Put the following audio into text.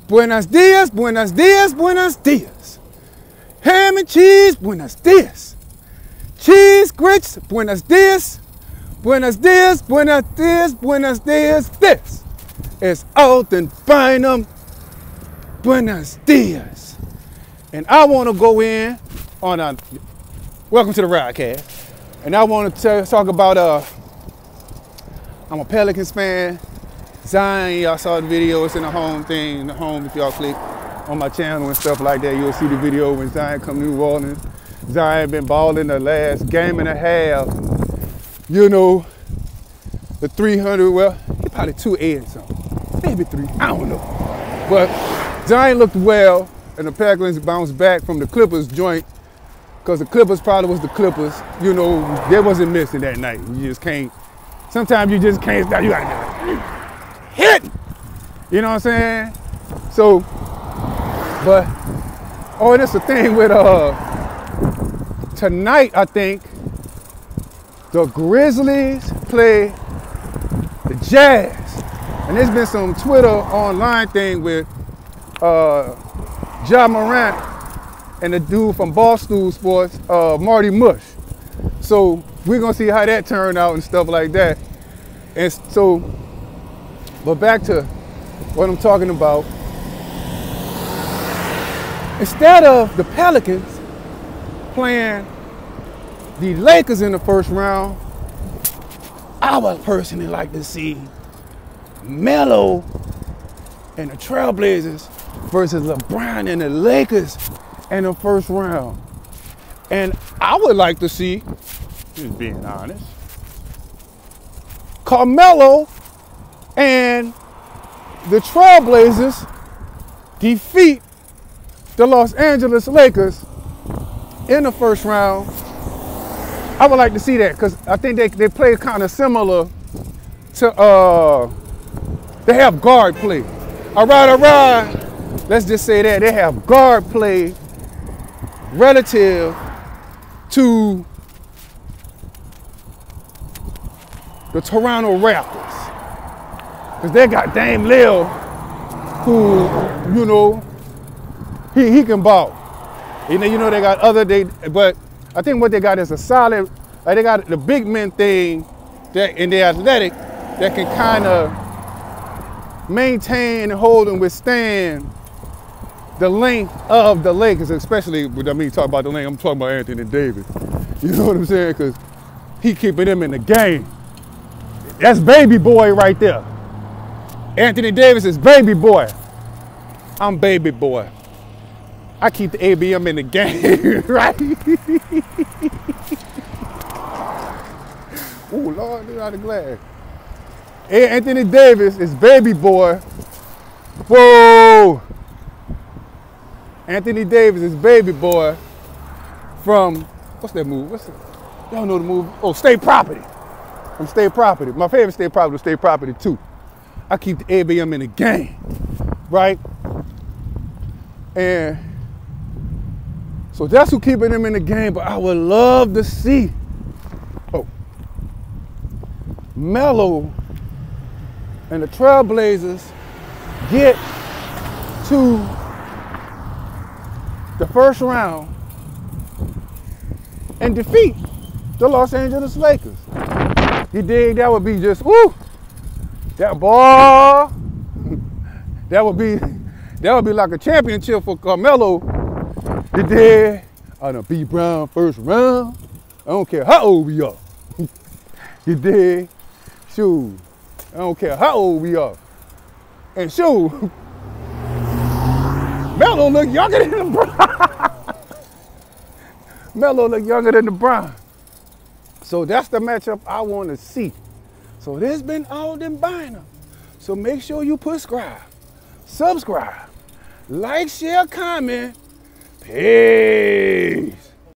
Buenos dias, buenos dias, buenos dias. Ham and cheese, buenos dias. Cheese grits, buenos dias. Buenos dias, buenos dias, buenos dias. This is Alden Bynum. Buenos dias. And I want to go in on a, welcome to the Rodcast. And I want to talk about, I'm a Pelicans fan. Zion, y'all saw the video, it's in the home thing, the home, if y'all click on my channel and stuff like that, you'll see the video when Zion come to New Orleans. Zion been balling the last game and a half. You know, the 300, well, he probably 280 or something. Maybe 3, I don't know. But Zion looked well, and the Pelicans bounced back from the Clippers joint, because the Clippers probably was the Clippers. You know, they wasn't missing that night. You just can't, sometimes you just can't stop. You gotta hit! You know what I'm saying? So, but, oh, and it's the thing with, tonight, I think, the Grizzlies play the Jazz. And there's been some Twitter online thing with Ja Morant and the dude from Barstool Sports, Marty Mush. So we're gonna see how that turned out and stuff like that. And so, but back to what I'm talking about. Instead of the Pelicans playing the Lakers in the first round, I would personally like to see Melo and the Trailblazers versus LeBron and the Lakers in the first round. And I would like to see, just being honest, Carmelo and the Trailblazers defeat the Los Angeles Lakers in the first round. I would like to see that because I think they play kind of similar to, they have guard play. All right, let's just say that. They have guard play relative to the Toronto Raptors. Because they got Dame Lil, who, you know, he can ball. You know they got other, but I think what they got is a solid, like they got the big men thing that, and they're athletic, that can kind of maintain and hold and withstand the length of the Lakers, especially, I mean, talk about the length, I'm talking about Anthony Davis. You know what I'm saying? Because he keeping them in the game. That's baby boy right there. Anthony Davis is baby boy. I'm baby boy. I keep the ABM in the game, right? Oh, Lord, they're out of glass. Anthony Davis is baby boy. Whoa! Anthony Davis is baby boy from, what's that movie? Y'all know the movie? Oh, State Property. From State Property. My favorite State Property was State Property 2. I keep the ABM in the game, right? And so that's who keeping them in the game, but I would love to see, Melo and the Trailblazers get to the first round and defeat the Los Angeles Lakers. You dig? That would be just, woo! That ball, that would be like a championship for Carmelo. You dig? On a B Brown first round. I don't care how old we are. You dig? Shoot. I don't care how old we are. And shoot, Melo look younger than LeBron. Melo look younger than LeBron. So that's the matchup I want to see. So this has been Alden Bynum. So make sure you subscribe, like, share, comment. Peace.